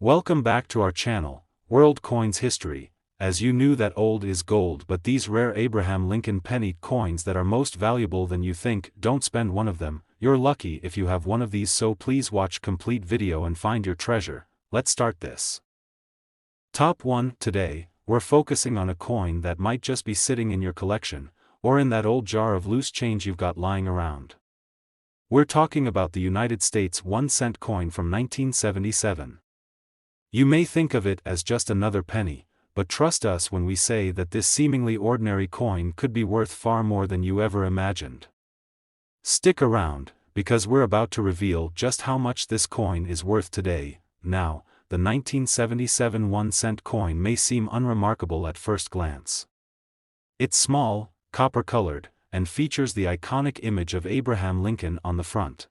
Welcome back to our channel, World Coins History. As you knew that old is gold, but these rare Abraham Lincoln penny coins that are most valuable than you think, don't spend one of them. You're lucky if you have one of these, so please watch complete video and find your treasure. Let's start this. Top 1. Today, we're focusing on a coin that might just be sitting in your collection, or in that old jar of loose change you've got lying around. We're talking about the United States 1-cent coin from 1977. You may think of it as just another penny, but trust us when we say that this seemingly ordinary coin could be worth far more than you ever imagined. Stick around, because we're about to reveal just how much this coin is worth today. Now, the 1977 1-cent coin may seem unremarkable at first glance. It's small, copper-colored, and features the iconic image of Abraham Lincoln on the front.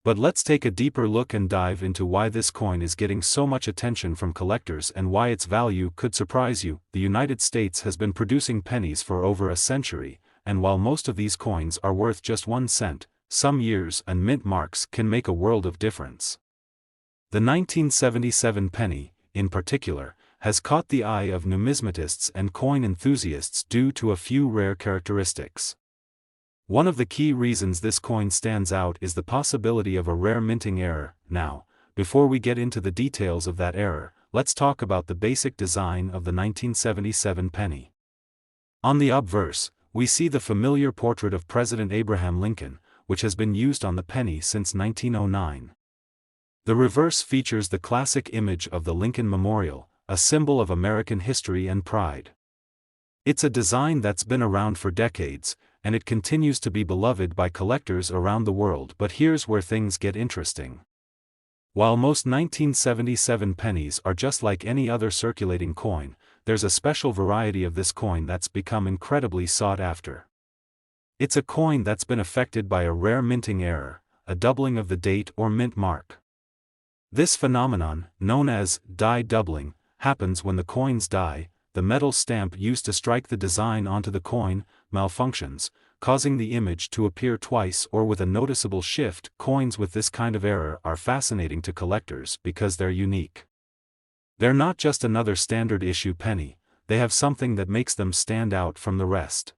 But let's take a deeper look and dive into why this coin is getting so much attention from collectors and why its value could surprise you. The United States has been producing pennies for over a century, and while most of these coins are worth just 1 cent, some years and mint marks can make a world of difference. The 1977 penny, in particular, has caught the eye of numismatists and coin enthusiasts due to a few rare characteristics. One of the key reasons this coin stands out is the possibility of a rare minting error. Now, before we get into the details of that error, let's talk about the basic design of the 1977 penny. On the obverse, we see the familiar portrait of President Abraham Lincoln, which has been used on the penny since 1909. The reverse features the classic image of the Lincoln Memorial, a symbol of American history and pride. It's a design that's been around for decades, and it continues to be beloved by collectors around the world. But here's where things get interesting. While most 1977 pennies are just like any other circulating coin, there's a special variety of this coin that's become incredibly sought after. It's a coin that's been affected by a rare minting error, a doubling of the date or mint mark. This phenomenon, known as die doubling, happens when the coins die. The metal stamp used to strike the design onto the coin malfunctions, causing the image to appear twice or with a noticeable shift. Coins with this kind of error are fascinating to collectors because they're unique. They're not just another standard issue penny, they have something that makes them stand out from the rest.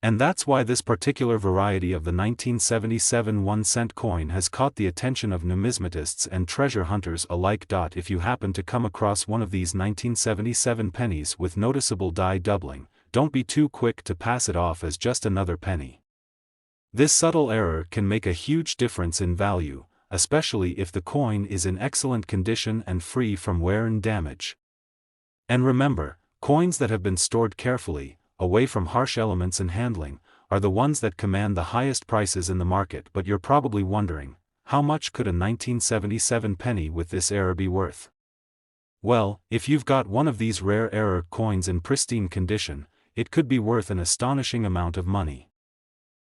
And that's why this particular variety of the 1977 1-cent coin has caught the attention of numismatists and treasure hunters alike. If you happen to come across one of these 1977 pennies with noticeable die doubling, don't be too quick to pass it off as just another penny. This subtle error can make a huge difference in value, especially if the coin is in excellent condition and free from wear and damage. And remember, coins that have been stored carefully, away from harsh elements and handling, are the ones that command the highest prices in the market. But you're probably wondering, how much could a 1977 penny with this error be worth? Well, if you've got one of these rare error coins in pristine condition, it could be worth an astonishing amount of money.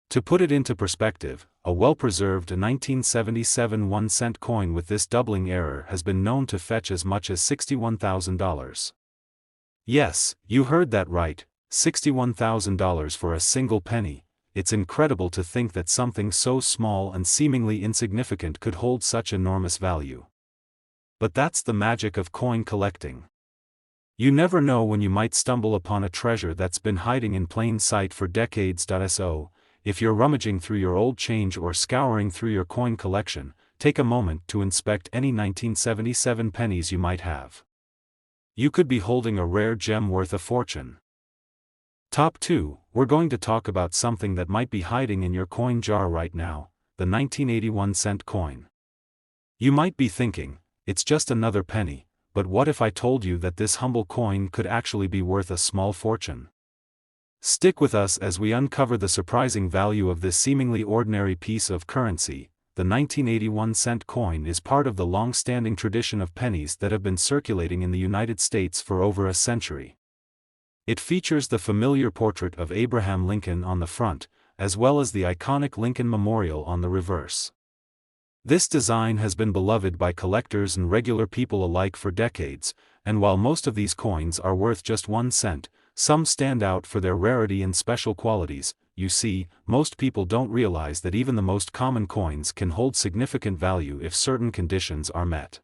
To put it into perspective, a well-preserved 1977 1-cent coin with this doubling error has been known to fetch as much as $61,000. Yes, you heard that right. $61,000 for a single penny. It's incredible to think that something so small and seemingly insignificant could hold such enormous value. But that's the magic of coin collecting. You never know when you might stumble upon a treasure that's been hiding in plain sight for decades. So, if you're rummaging through your old change or scouring through your coin collection, take a moment to inspect any 1977 pennies you might have. You could be holding a rare gem worth a fortune. Top 2, we're going to talk about something that might be hiding in your coin jar right now, the 1981 cent coin. You might be thinking, it's just another penny, but what if I told you that this humble coin could actually be worth a small fortune? Stick with us as we uncover the surprising value of this seemingly ordinary piece of currency. The 1981 cent coin is part of the long-standing tradition of pennies that have been circulating in the United States for over a century. It features the familiar portrait of Abraham Lincoln on the front, as well as the iconic Lincoln Memorial on the reverse. This design has been beloved by collectors and regular people alike for decades, and while most of these coins are worth just 1 cent, some stand out for their rarity and special qualities. You see, most people don't realize that even the most common coins can hold significant value if certain conditions are met.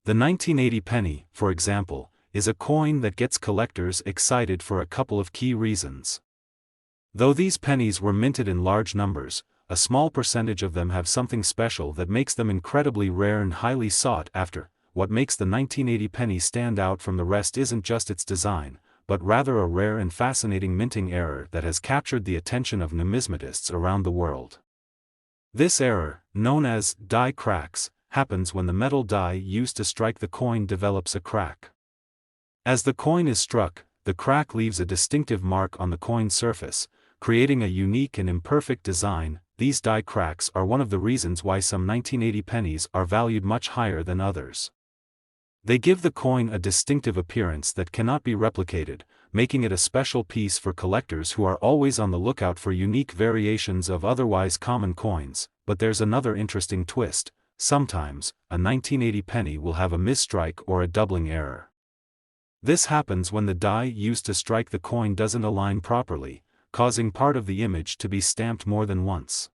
The 1980 penny, for example, is a coin that gets collectors excited for a couple of key reasons. Though these pennies were minted in large numbers, a small percentage of them have something special that makes them incredibly rare and highly sought after. What makes the 1980 penny stand out from the rest isn't just its design, but rather a rare and fascinating minting error that has captured the attention of numismatists around the world. This error, known as die cracks, happens when the metal die used to strike the coin develops a crack. As the coin is struck, the crack leaves a distinctive mark on the coin's surface, creating a unique and imperfect design. These die cracks are one of the reasons why some 1980 pennies are valued much higher than others. They give the coin a distinctive appearance that cannot be replicated, making it a special piece for collectors who are always on the lookout for unique variations of otherwise common coins. But there's another interesting twist: sometimes, a 1980 penny will have a misstrike or a doubling error. This happens when the die used to strike the coin doesn't align properly, causing part of the image to be stamped more than once.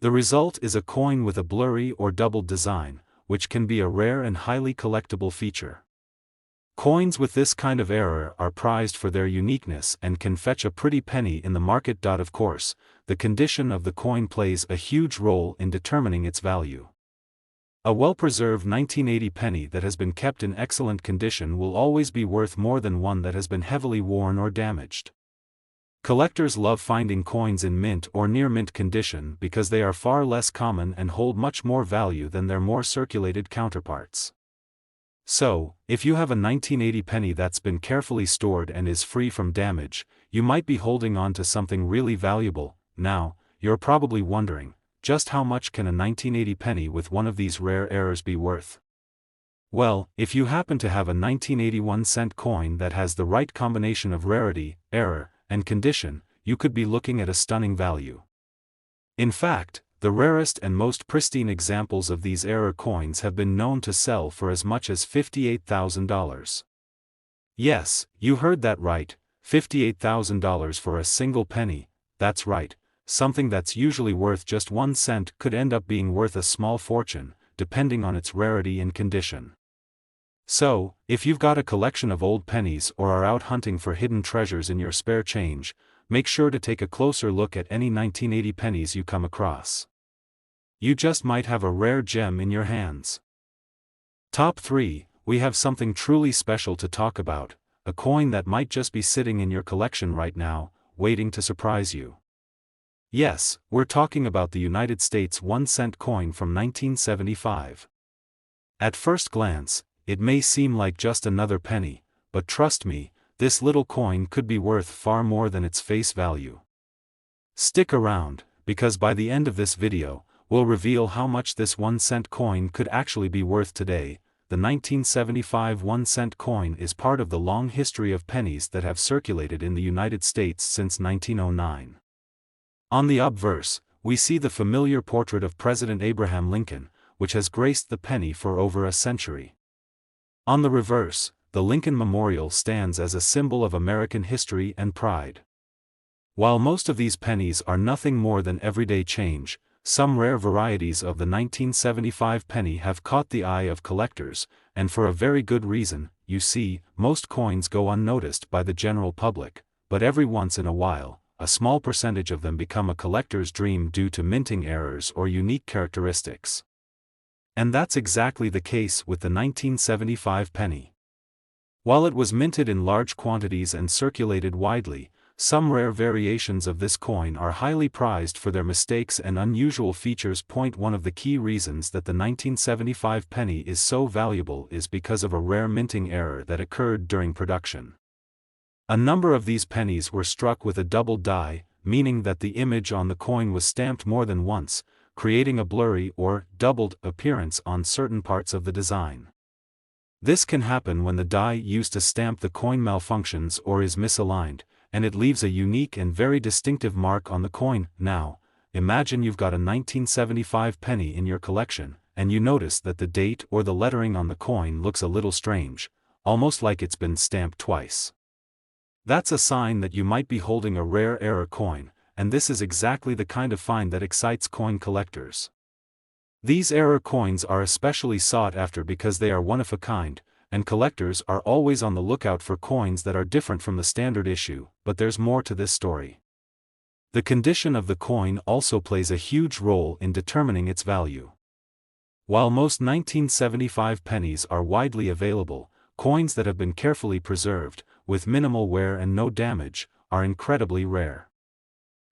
The result is a coin with a blurry or doubled design, which can be a rare and highly collectible feature. Coins with this kind of error are prized for their uniqueness and can fetch a pretty penny in the market. Of course, the condition of the coin plays a huge role in determining its value. A well-preserved 1980 penny that has been kept in excellent condition will always be worth more than one that has been heavily worn or damaged. Collectors love finding coins in mint or near mint condition because they are far less common and hold much more value than their more circulated counterparts. So, if you have a 1980 penny that's been carefully stored and is free from damage, you might be holding on to something really valuable. Now, you're probably wondering, just how much can a 1980 penny with one of these rare errors be worth? Well, if you happen to have a 1981 cent coin that has the right combination of rarity, error, and condition, you could be looking at a stunning value. In fact, the rarest and most pristine examples of these error coins have been known to sell for as much as $58,000. Yes, you heard that right, $58,000 for a single penny. That's right, something that's usually worth just 1 cent could end up being worth a small fortune, depending on its rarity and condition. So, if you've got a collection of old pennies or are out hunting for hidden treasures in your spare change, make sure to take a closer look at any 1980 pennies you come across. You just might have a rare gem in your hands. Top 3, we have something truly special to talk about, a coin that might just be sitting in your collection right now, waiting to surprise you. Yes, we're talking about the United States 1-cent coin from 1975. At first glance, it may seem like just another penny, but trust me, this little coin could be worth far more than its face value. Stick around, because by the end of this video, we'll reveal how much this 1-cent coin could actually be worth today. The 1975 1-cent coin is part of the long history of pennies that have circulated in the United States since 1909. On the obverse, we see the familiar portrait of President Abraham Lincoln, which has graced the penny for over a century. On the reverse, the Lincoln Memorial stands as a symbol of American history and pride. While most of these pennies are nothing more than everyday change, some rare varieties of the 1975 penny have caught the eye of collectors, and for a very good reason. You see, most coins go unnoticed by the general public, but every once in a while, a small percentage of them become a collector's dream due to minting errors or unique characteristics. And that's exactly the case with the 1975 penny. While it was minted in large quantities and circulated widely, some rare variations of this coin are highly prized for their mistakes and unusual features. One of the key reasons that the 1975 penny is so valuable is because of a rare minting error that occurred during production. A number of these pennies were struck with a double die, meaning that the image on the coin was stamped more than once, creating a blurry or doubled appearance on certain parts of the design. This can happen when the die used to stamp the coin malfunctions or is misaligned, and it leaves a unique and very distinctive mark on the coin. Now, imagine you've got a 1975 penny in your collection, and you notice that the date or the lettering on the coin looks a little strange, almost like it's been stamped twice. That's a sign that you might be holding a rare error coin, and this is exactly the kind of find that excites coin collectors. These error coins are especially sought after because they are one of a kind, and collectors are always on the lookout for coins that are different from the standard issue, but there's more to this story. The condition of the coin also plays a huge role in determining its value. While most 1975 pennies are widely available, coins that have been carefully preserved, with minimal wear and no damage, are incredibly rare.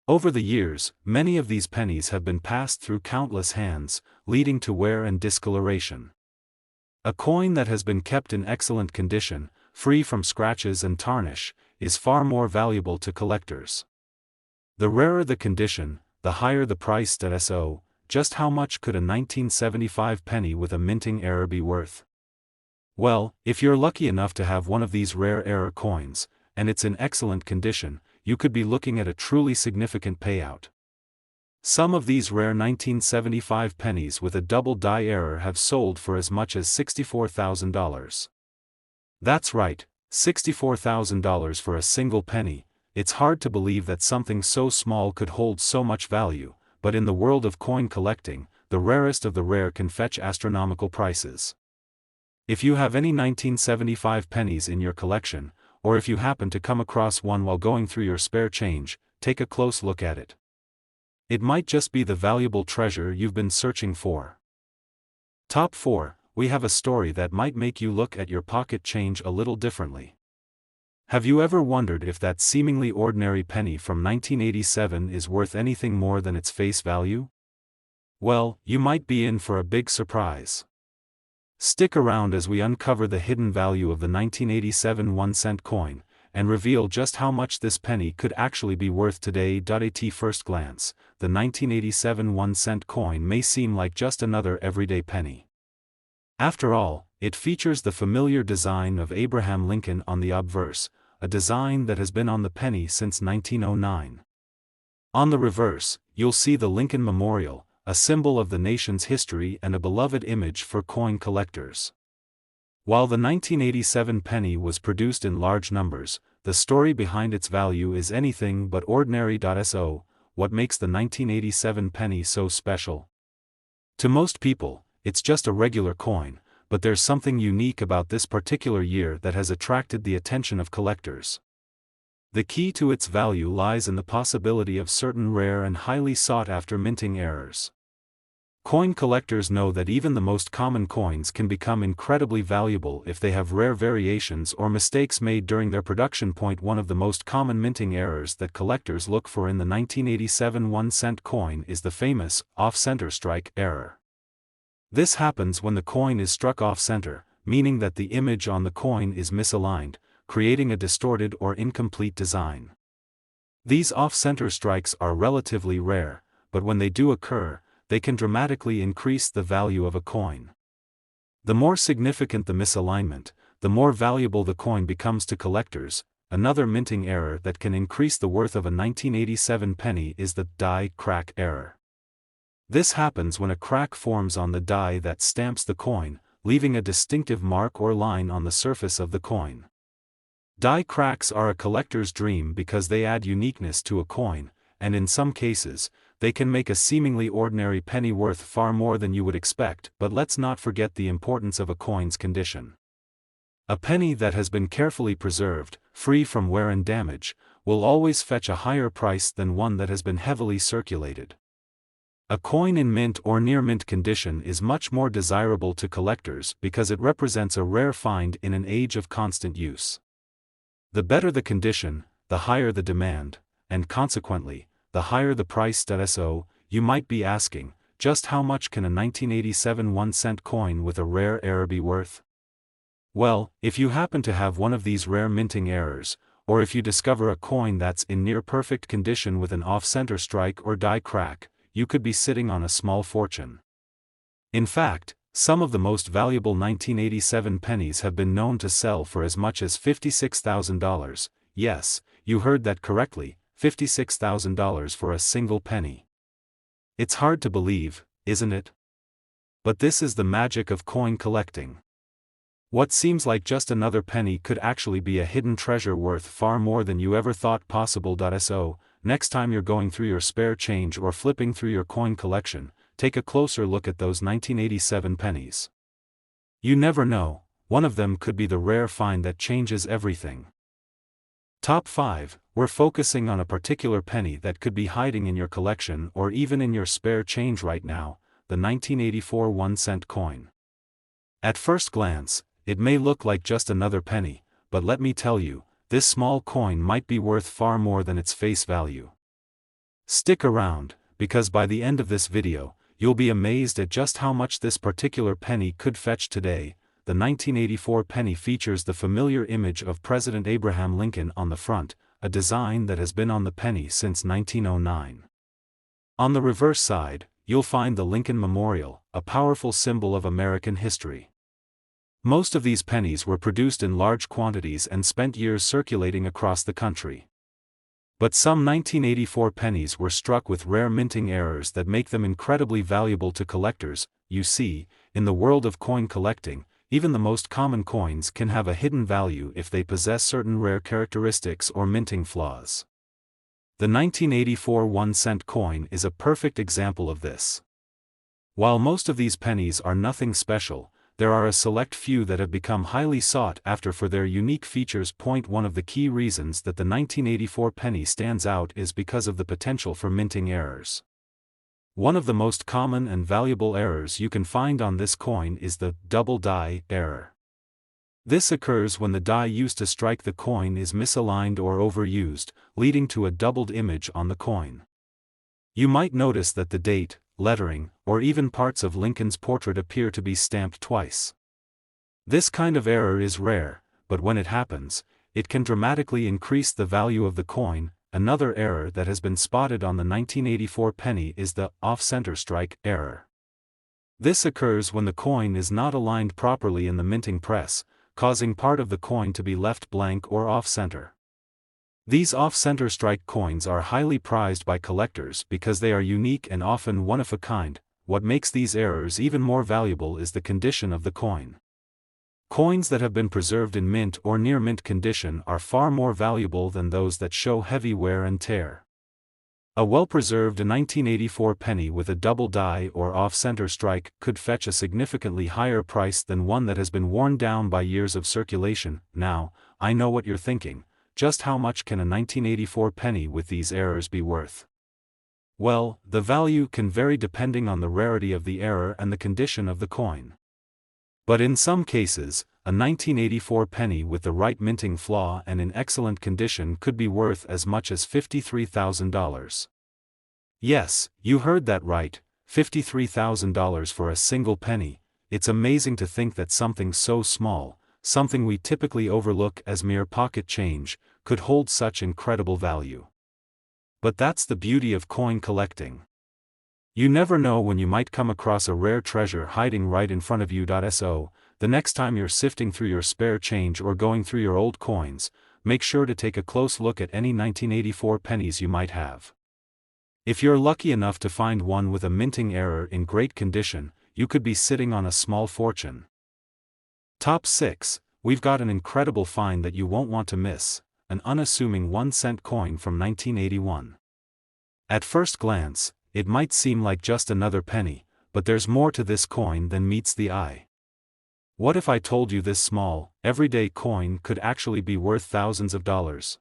Over the years, many of these pennies have been passed through countless hands, leading to wear and discoloration. A coin that has been kept in excellent condition, free from scratches and tarnish, is far more valuable to collectors. The rarer the condition, the higher the price. So, just how much could a 1975 penny with a minting error be worth? Well, if you're lucky enough to have one of these rare error coins, and it's in excellent condition, you could be looking at a truly significant payout. Some of these rare 1975 pennies with a double die error have sold for as much as $64,000. That's right, $64,000 for a single penny. It's hard to believe that something so small could hold so much value, but in the world of coin collecting, the rarest of the rare can fetch astronomical prices. If you have any 1975 pennies in your collection, or if you happen to come across one while going through your spare change, take a close look at it. It might just be the valuable treasure you've been searching for. Top 4, we have a story that might make you look at your pocket change a little differently. Have you ever wondered if that seemingly ordinary penny from 1987 is worth anything more than its face value? Well, you might be in for a big surprise. Stick around as we uncover the hidden value of the 1987 1-cent coin, and reveal just how much this penny could actually be worth today. At first glance, the 1987 1-cent coin may seem like just another everyday penny. After all, it features the familiar design of Abraham Lincoln on the obverse, a design that has been on the penny since 1909. On the reverse, you'll see the Lincoln Memorial, a symbol of the nation's history and a beloved image for coin collectors. While the 1987 penny was produced in large numbers, the story behind its value is anything but ordinary. So, what makes the 1987 penny so special? To most people, it's just a regular coin, but there's something unique about this particular year that has attracted the attention of collectors. The key to its value lies in the possibility of certain rare and highly sought-after minting errors. Coin collectors know that even the most common coins can become incredibly valuable if they have rare variations or mistakes made during their production. One of the most common minting errors that collectors look for in the 1987 1-cent coin is the famous off-center strike error. This happens when the coin is struck off-center, meaning that the image on the coin is misaligned, creating a distorted or incomplete design. These off-center strikes are relatively rare, but when they do occur, they can dramatically increase the value of a coin. The more significant the misalignment, the more valuable the coin becomes to collectors. Another minting error that can increase the worth of a 1987 penny is the die crack error. This happens when a crack forms on the die that stamps the coin, leaving a distinctive mark or line on the surface of the coin. Die cracks are a collector's dream because they add uniqueness to a coin, and in some cases, they can make a seemingly ordinary penny worth far more than you would expect. But let's not forget the importance of a coin's condition. A penny that has been carefully preserved, free from wear and damage, will always fetch a higher price than one that has been heavily circulated. A coin in mint or near mint condition is much more desirable to collectors because it represents a rare find in an age of constant use. The better the condition, the higher the demand, and consequently, the higher the price. So, you might be asking, just how much can a 1987 1-cent coin with a rare error be worth? Well, if you happen to have one of these rare minting errors, or if you discover a coin that's in near perfect condition with an off-center strike or die crack, you could be sitting on a small fortune. In fact, some of the most valuable 1987 pennies have been known to sell for as much as $56,000. Yes, you heard that correctly, $56,000 for a single penny. It's hard to believe, isn't it? But this is the magic of coin collecting. What seems like just another penny could actually be a hidden treasure worth far more than you ever thought possible. So, next time you're going through your spare change or flipping through your coin collection, take a closer look at those 1987 pennies. You never know, one of them could be the rare find that changes everything. Top 5, we're focusing on a particular penny that could be hiding in your collection or even in your spare change right now, the 1984 1-cent coin. At first glance, it may look like just another penny, but let me tell you, this small coin might be worth far more than its face value. Stick around, because by the end of this video, you'll be amazed at just how much this particular penny could fetch today. The 1984 penny features the familiar image of President Abraham Lincoln on the front, a design that has been on the penny since 1909. On the reverse side, you'll find the Lincoln Memorial, a powerful symbol of American history. Most of these pennies were produced in large quantities and spent years circulating across the country. But some 1984 pennies were struck with rare minting errors that make them incredibly valuable to collectors. You see, in the world of coin collecting, even the most common coins can have a hidden value if they possess certain rare characteristics or minting flaws. The 1984 1-cent coin is a perfect example of this. While most of these pennies are nothing special, there are a select few that have become highly sought after for their unique features. One of the key reasons that the 1984 penny stands out is because of the potential for minting errors. One of the most common and valuable errors you can find on this coin is the double die error. This occurs when the die used to strike the coin is misaligned or overused, leading to a doubled image on the coin. You might notice that the date, lettering, or even parts of Lincoln's portrait appear to be stamped twice. This kind of error is rare, but when it happens, it can dramatically increase the value of the coin. Another error that has been spotted on the 1984 penny is the off-center strike error. This occurs when the coin is not aligned properly in the minting press, causing part of the coin to be left blank or off-center. These off-center strike coins are highly prized by collectors because they are unique and often one of a kind. What makes these errors even more valuable is the condition of the coin. Coins that have been preserved in mint or near mint condition are far more valuable than those that show heavy wear and tear. A well-preserved 1984 penny with a double die or off-center strike could fetch a significantly higher price than one that has been worn down by years of circulation. Now, I know what you're thinking, just how much can a 1984 penny with these errors be worth? Well, the value can vary depending on the rarity of the error and the condition of the coin. But in some cases, a 1984 penny with the right minting flaw and in excellent condition could be worth as much as $53,000. Yes, you heard that right, $53,000 for a single penny. It's amazing to think that something so small, something we typically overlook as mere pocket change, could hold such incredible value. But that's the beauty of coin collecting. You never know when you might come across a rare treasure hiding right in front of you. So, the next time you're sifting through your spare change or going through your old coins, make sure to take a close look at any 1984 pennies you might have. If you're lucky enough to find one with a minting error in great condition, you could be sitting on a small fortune. Top 6, we've got an incredible find that you won't want to miss, an unassuming 1-cent coin from 1981. At first glance, it might seem like just another penny, but there's more to this coin than meets the eye. What if I told you this small, everyday coin could actually be worth thousands of dollars?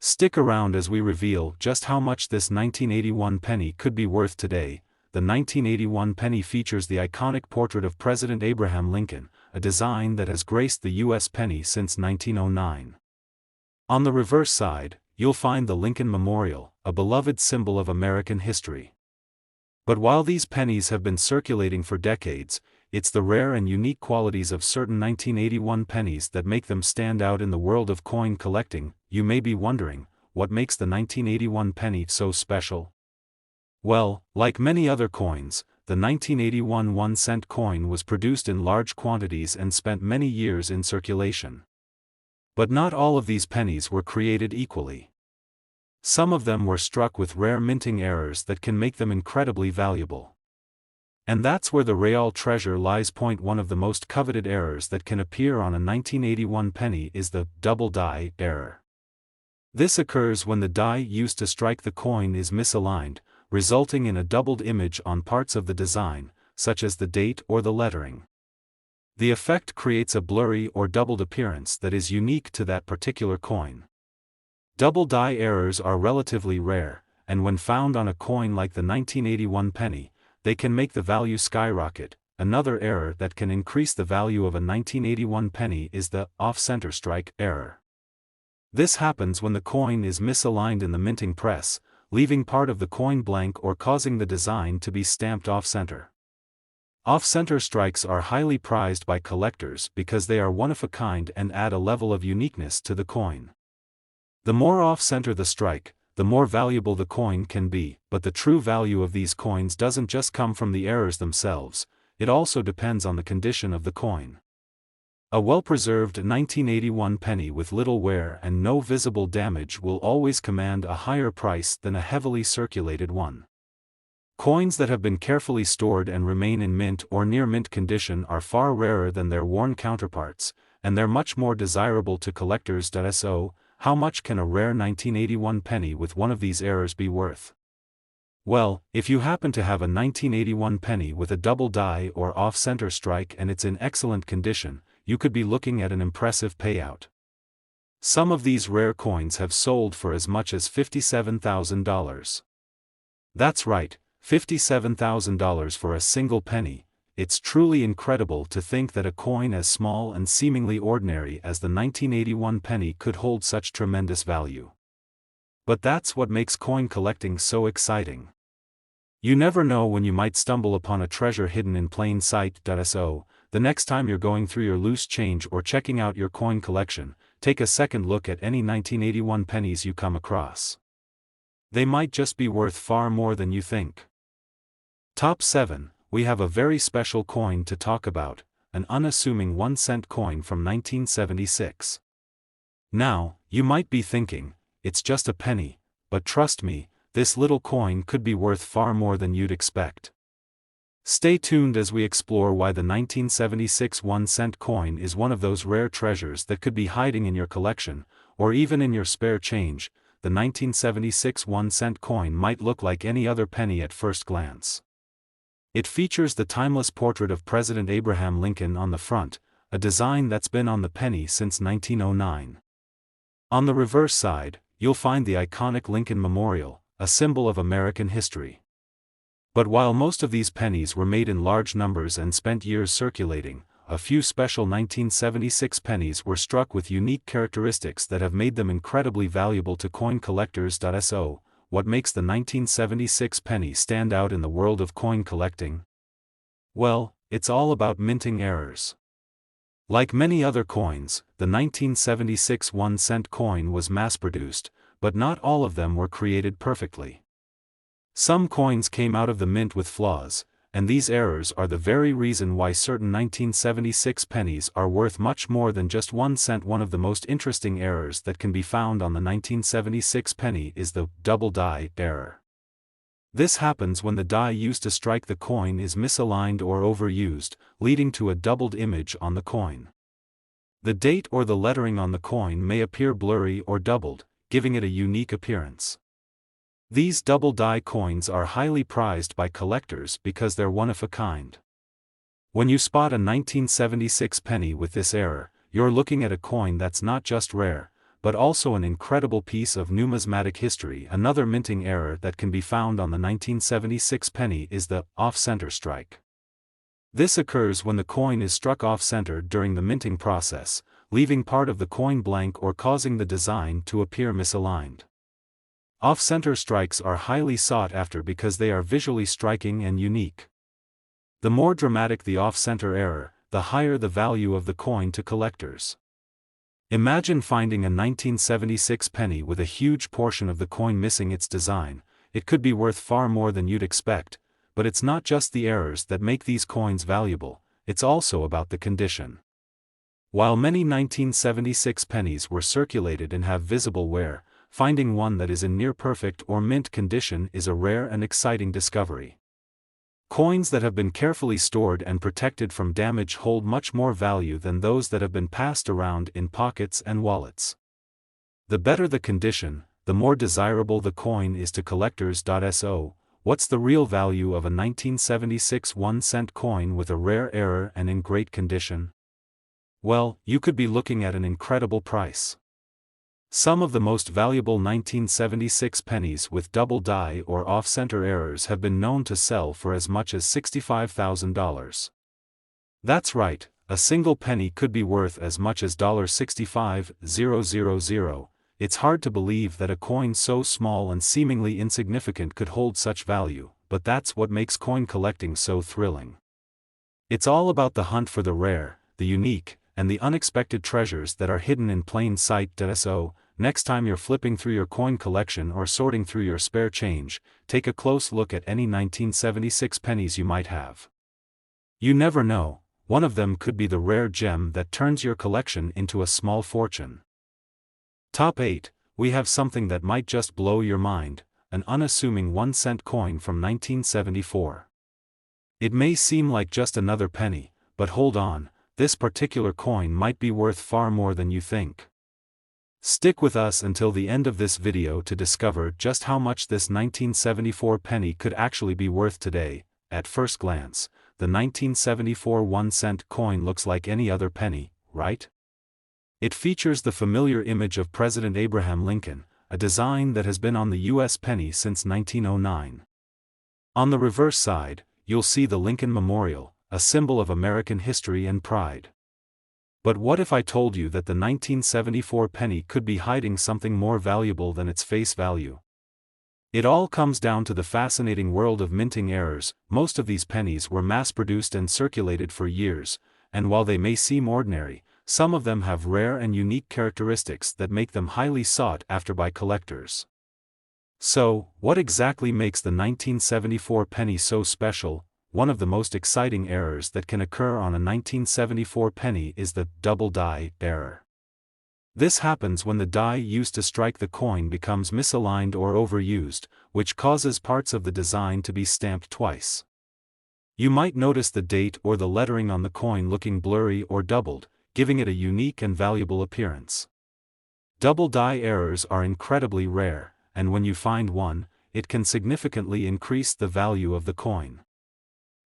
Stick around as we reveal just how much this 1981 penny could be worth today. The 1981 penny features the iconic portrait of President Abraham Lincoln, a design that has graced the U.S. penny since 1909. On the reverse side, you'll find the Lincoln Memorial, a beloved symbol of American history. But while these pennies have been circulating for decades, it's the rare and unique qualities of certain 1981 pennies that make them stand out in the world of coin collecting. You may be wondering, what makes the 1981 penny so special? Well, like many other coins, the 1981 1-cent coin was produced in large quantities and spent many years in circulation. But not all of these pennies were created equally. Some of them were struck with rare minting errors that can make them incredibly valuable. And that's where the real treasure lies. One of the most coveted errors that can appear on a 1981 penny is the double die error. This occurs when the die used to strike the coin is misaligned, resulting in a doubled image on parts of the design, such as the date or the lettering. The effect creates a blurry or doubled appearance that is unique to that particular coin. Double die errors are relatively rare, and when found on a coin like the 1981 penny, they can make the value skyrocket. Another error that can increase the value of a 1981 penny is the off-center strike error. This happens when the coin is misaligned in the minting press, leaving part of the coin blank or causing the design to be stamped off-center. Off-center strikes are highly prized by collectors because they are one-of-a-kind and add a level of uniqueness to the coin. The more off-center the strike, the more valuable the coin can be, but the true value of these coins doesn't just come from the errors themselves, it also depends on the condition of the coin. A well-preserved 1981 penny with little wear and no visible damage will always command a higher price than a heavily circulated one. Coins that have been carefully stored and remain in mint or near mint condition are far rarer than their worn counterparts, and they're much more desirable to collectors. So, how much can a rare 1981 penny with one of these errors be worth? Well, if you happen to have a 1981 penny with a double die or off-center strike and it's in excellent condition, you could be looking at an impressive payout. Some of these rare coins have sold for as much as $57,000. That's right, $57,000 for a single penny. It's truly incredible to think that a coin as small and seemingly ordinary as the 1981 penny could hold such tremendous value. But that's what makes coin collecting so exciting. You never know when you might stumble upon a treasure hidden in plain sight. So, the next time you're going through your loose change or checking out your coin collection, take a second look at any 1981 pennies you come across. They might just be worth far more than you think. Top 7, we have a very special coin to talk about, an unassuming 1-cent coin from 1976. Now, you might be thinking, it's just a penny, but trust me, this little coin could be worth far more than you'd expect. Stay tuned as we explore why the 1976 1-cent coin is one of those rare treasures that could be hiding in your collection, or even in your spare change. The 1976 1-cent coin might look like any other penny at first glance. It features the timeless portrait of President Abraham Lincoln on the front, a design that's been on the penny since 1909. On the reverse side, you'll find the iconic Lincoln Memorial, a symbol of American history. But while most of these pennies were made in large numbers and spent years circulating, a few special 1976 pennies were struck with unique characteristics that have made them incredibly valuable to coin collectors. So, what makes the 1976 penny stand out in the world of coin collecting? Well, it's all about minting errors. Like many other coins, the 1976 1-cent coin was mass-produced, but not all of them were created perfectly. Some coins came out of the mint with flaws, and these errors are the very reason why certain 1976 pennies are worth much more than just 1 cent. One of the most interesting errors that can be found on the 1976 penny is the double die error. This happens when the die used to strike the coin is misaligned or overused, leading to a doubled image on the coin. The date or the lettering on the coin may appear blurry or doubled, giving it a unique appearance. These double die coins are highly prized by collectors because they're one of a kind. When you spot a 1976 penny with this error, you're looking at a coin that's not just rare, but also an incredible piece of numismatic history. Another minting error that can be found on the 1976 penny is the off-center strike. This occurs when the coin is struck off-center during the minting process, leaving part of the coin blank or causing the design to appear misaligned. Off-center strikes are highly sought after because they are visually striking and unique. The more dramatic the off-center error, the higher the value of the coin to collectors. Imagine finding a 1976 penny with a huge portion of the coin missing its design. It could be worth far more than you'd expect, but it's not just the errors that make these coins valuable, it's also about the condition. While many 1976 pennies were circulated and have visible wear, finding one that is in near-perfect or mint condition is a rare and exciting discovery. Coins that have been carefully stored and protected from damage hold much more value than those that have been passed around in pockets and wallets. The better the condition, the more desirable the coin is to collectors. So, what's the real value of a 1976 1-cent coin with a rare error and in great condition? Well, you could be looking at an incredible price. Some of the most valuable 1976 pennies with double die or off-center errors have been known to sell for as much as $65,000. That's right, a single penny could be worth as much as $65,000. It's hard to believe that a coin so small and seemingly insignificant could hold such value, but that's what makes coin collecting so thrilling. It's all about the hunt for the rare, the unique, and the unexpected treasures that are hidden in plain sight. So, next time you're flipping through your coin collection or sorting through your spare change, take a close look at any 1976 pennies you might have. You never know, one of them could be the rare gem that turns your collection into a small fortune. Top 8, we have something that might just blow your mind, an unassuming 1-cent coin from 1974. It may seem like just another penny, but hold on, this particular coin might be worth far more than you think. Stick with us until the end of this video to discover just how much this 1974 penny could actually be worth today. At first glance, the 1974 1-cent coin looks like any other penny, right? It features the familiar image of President Abraham Lincoln, a design that has been on the U.S. penny since 1909. On the reverse side, you'll see the Lincoln Memorial, a symbol of American history and pride. But what if I told you that the 1974 penny could be hiding something more valuable than its face value? It all comes down to the fascinating world of minting errors. Most of these pennies were mass-produced and circulated for years, and while they may seem ordinary, some of them have rare and unique characteristics that make them highly sought after by collectors. So, what exactly makes the 1974 penny so special? One of the most exciting errors that can occur on a 1974 penny is the double die error. This happens when the die used to strike the coin becomes misaligned or overused, which causes parts of the design to be stamped twice. You might notice the date or the lettering on the coin looking blurry or doubled, giving it a unique and valuable appearance. Double die errors are incredibly rare, and when you find one, it can significantly increase the value of the coin.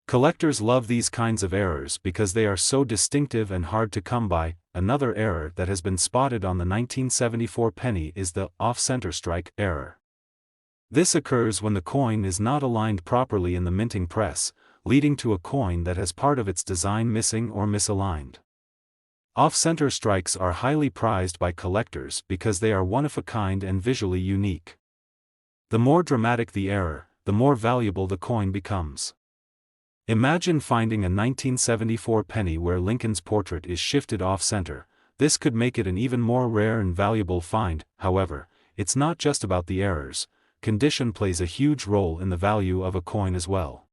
Collectors love these kinds of errors because they are so distinctive and hard to come by. Another error that has been spotted on the 1974 penny is the off-center strike error. This occurs when the coin is not aligned properly in the minting press, leading to a coin that has part of its design missing or misaligned. Off-center strikes are highly prized by collectors because they are one-of-a-kind and visually unique. The more dramatic the error, the more valuable the coin becomes. Imagine finding a 1974 penny where Lincoln's portrait is shifted off-center. This could make it an even more rare and valuable find. However, it's not just about the errors. Condition plays a huge role in the value of a coin as well.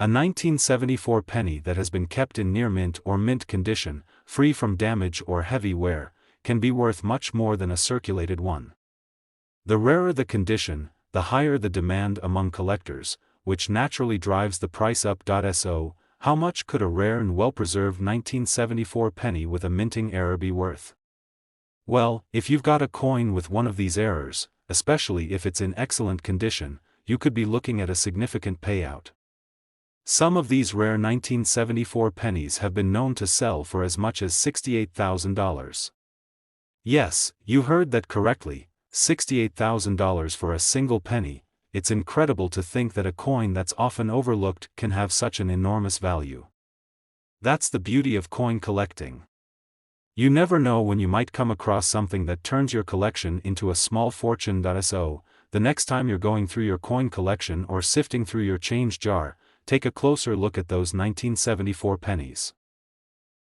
A 1974 penny that has been kept in near mint or mint condition, free from damage or heavy wear, can be worth much more than a circulated one. The rarer the condition, the higher the demand among collectors, which naturally drives the price up. So, how much could a rare and well-preserved 1974 penny with a minting error be worth? Well, if you've got a coin with one of these errors, especially if it's in excellent condition, you could be looking at a significant payout. Some of these rare 1974 pennies have been known to sell for as much as $68,000. Yes, you heard that correctly, $68,000 for a single penny. It's incredible to think that a coin that's often overlooked can have such an enormous value. That's the beauty of coin collecting. You never know when you might come across something that turns your collection into a small fortune. So, the next time you're going through your coin collection or sifting through your change jar, take a closer look at those 1974 pennies.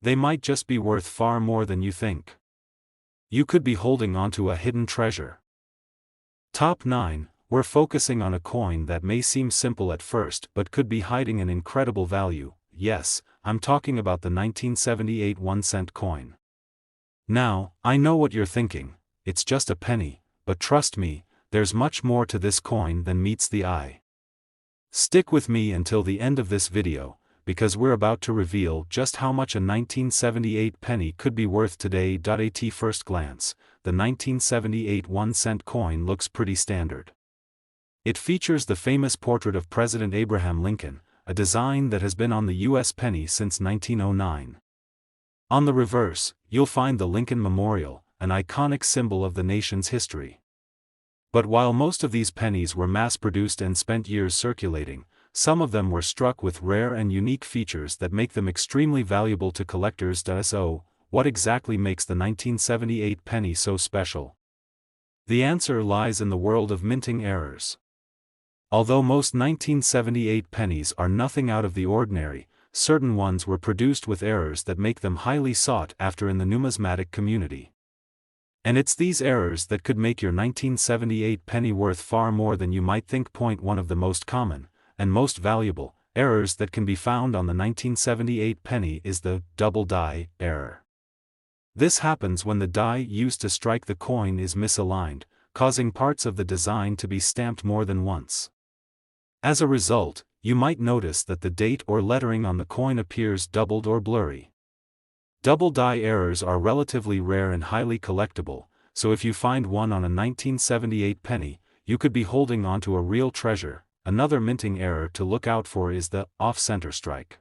They might just be worth far more than you think. You could be holding onto a hidden treasure. Top 9. We're focusing on a coin that may seem simple at first but could be hiding an incredible value. Yes, I'm talking about the 1978 1-cent coin. Now, I know what you're thinking, it's just a penny, but trust me, there's much more to this coin than meets the eye. Stick with me until the end of this video, because we're about to reveal just how much a 1978 penny could be worth today. At first glance, the 1978 1-cent coin looks pretty standard. It features the famous portrait of President Abraham Lincoln, a design that has been on the U.S. penny since 1909. On the reverse, you'll find the Lincoln Memorial, an iconic symbol of the nation's history. But while most of these pennies were mass-produced and spent years circulating, some of them were struck with rare and unique features that make them extremely valuable to collectors. So, what exactly makes the 1978 penny so special? The answer lies in the world of minting errors. Although most 1978 pennies are nothing out of the ordinary, certain ones were produced with errors that make them highly sought after in the numismatic community. And it's these errors that could make your 1978 penny worth far more than you might think. One of the most common, and most valuable, errors that can be found on the 1978 penny is the double die error. This happens when the die used to strike the coin is misaligned, causing parts of the design to be stamped more than once. As a result, you might notice that the date or lettering on the coin appears doubled or blurry. Double die errors are relatively rare and highly collectible, so if you find one on a 1978 penny, you could be holding onto a real treasure. Another minting error to look out for is the off-center strike.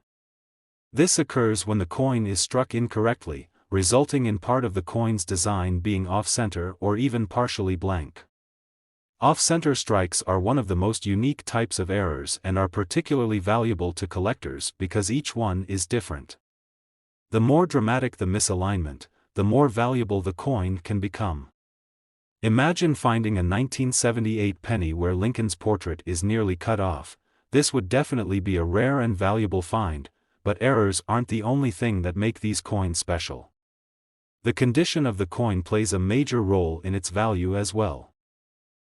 This occurs when the coin is struck incorrectly, resulting in part of the coin's design being off-center or even partially blank. Off-center strikes are one of the most unique types of errors and are particularly valuable to collectors because each one is different. The more dramatic the misalignment, the more valuable the coin can become. Imagine finding a 1978 penny where Lincoln's portrait is nearly cut off. This would definitely be a rare and valuable find, but errors aren't the only thing that make these coins special. The condition of the coin plays a major role in its value as well.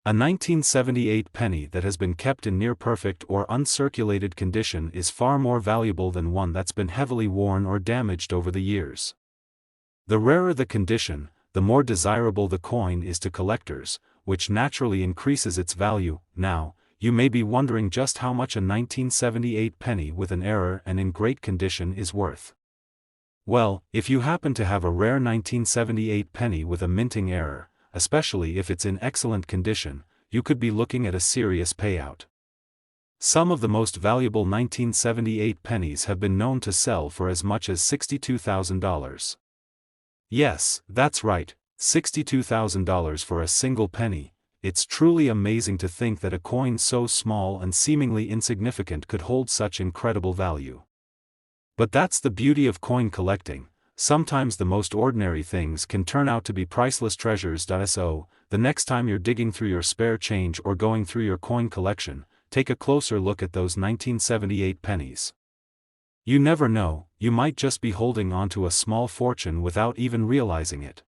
A 1978 penny that has been kept in near-perfect or uncirculated condition is far more valuable than one that's been heavily worn or damaged over the years. The rarer the condition, the more desirable the coin is to collectors, which naturally increases its value. Now, you may be wondering just how much a 1978 penny with an error and in great condition is worth. Well, if you happen to have a rare 1978 penny with a minting error, especially if it's in excellent condition, you could be looking at a serious payout. Some of the most valuable 1978 pennies have been known to sell for as much as $62,000. Yes, that's right, $62,000 for a single penny. It's truly amazing to think that a coin so small and seemingly insignificant could hold such incredible value. But that's the beauty of coin collecting. Sometimes the most ordinary things can turn out to be priceless treasures. So, the next time you're digging through your spare change or going through your coin collection, take a closer look at those 1978 pennies. You never know, you might just be holding onto a small fortune without even realizing it.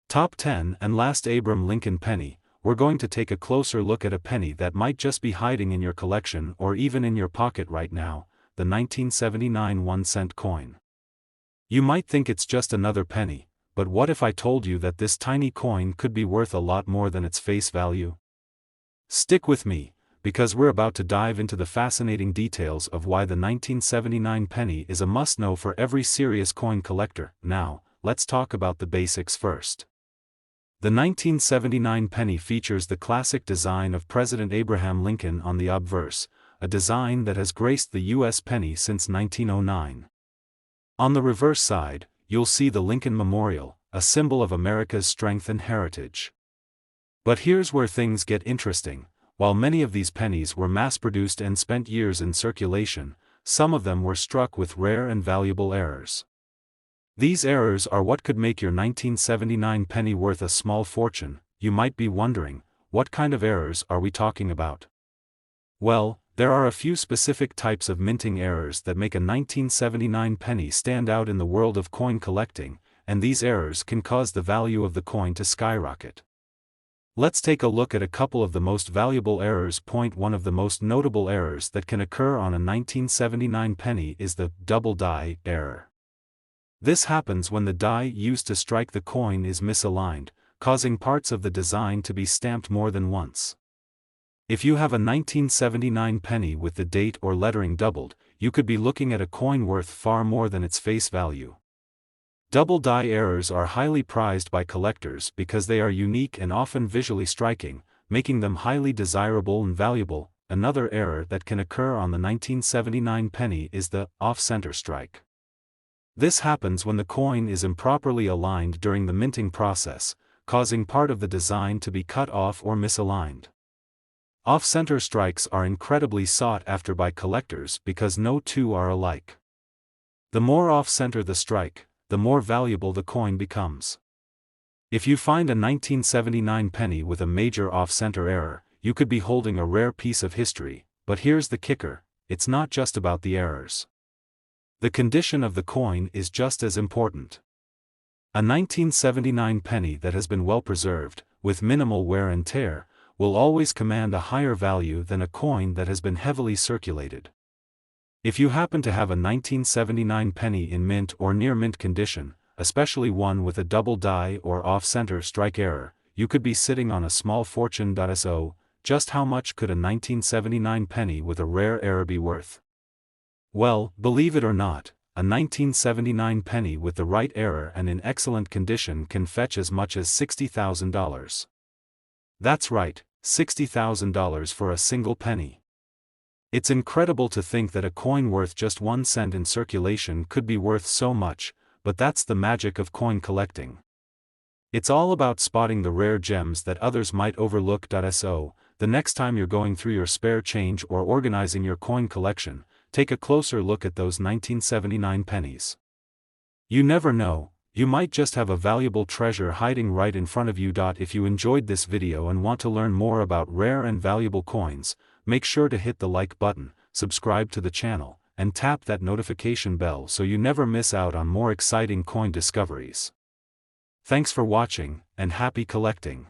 Top 10 and last Abraham Lincoln penny. We're going to take a closer look at a penny that might just be hiding in your collection or even in your pocket right now, the 1979 1-cent coin. You might think it's just another penny, but what if I told you that this tiny coin could be worth a lot more than its face value? Stick with me, because we're about to dive into the fascinating details of why the 1979 penny is a must-know for every serious coin collector. Now, let's talk about the basics first. The 1979 penny features the classic design of President Abraham Lincoln on the obverse, a design that has graced the U.S. penny since 1909. On the reverse side, you'll see the Lincoln Memorial, a symbol of America's strength and heritage. But here's where things get interesting. While many of these pennies were mass-produced and spent years in circulation, some of them were struck with rare and valuable errors. These errors are what could make your 1979 penny worth a small fortune. You might be wondering, what kind of errors are we talking about? Well, there are a few specific types of minting errors that make a 1979 penny stand out in the world of coin collecting, and these errors can cause the value of the coin to skyrocket. Let's take a look at a couple of the most valuable errors. One of the most notable errors that can occur on a 1979 penny is the double die error. This happens when the die used to strike the coin is misaligned, causing parts of the design to be stamped more than once. If you have a 1979 penny with the date or lettering doubled, you could be looking at a coin worth far more than its face value. Double die errors are highly prized by collectors because they are unique and often visually striking, making them highly desirable and valuable. Another error that can occur on the 1979 penny is the off-center strike. This happens when the coin is improperly aligned during the minting process, causing part of the design to be cut off or misaligned. Off-center strikes are incredibly sought after by collectors because no two are alike. The more off-center the strike, the more valuable the coin becomes. If you find a 1979 penny with a major off-center error, you could be holding a rare piece of history, but here's the kicker: it's not just about the errors. The condition of the coin is just as important. A 1979 penny that has been well preserved, with minimal wear and tear, will always command a higher value than a coin that has been heavily circulated. If you happen to have a 1979 penny in mint or near mint condition, especially one with a double die or off-center strike error, you could be sitting on a small fortune. So, just how much could a 1979 penny with a rare error be worth? Well, believe it or not, a 1979 penny with the right error and in excellent condition can fetch as much as $60,000. That's right, $60,000 for a single penny. It's incredible to think that a coin worth just 1 cent in circulation could be worth so much, but that's the magic of coin collecting. It's all about spotting the rare gems that others might overlook. So, the next time you're going through your spare change or organizing your coin collection, take a closer look at those 1979 pennies. You never know, you might just have a valuable treasure hiding right in front of you. If you enjoyed this video and want to learn more about rare and valuable coins, make sure to hit the like button, subscribe to the channel, and tap that notification bell so you never miss out on more exciting coin discoveries. Thanks for watching, and happy collecting.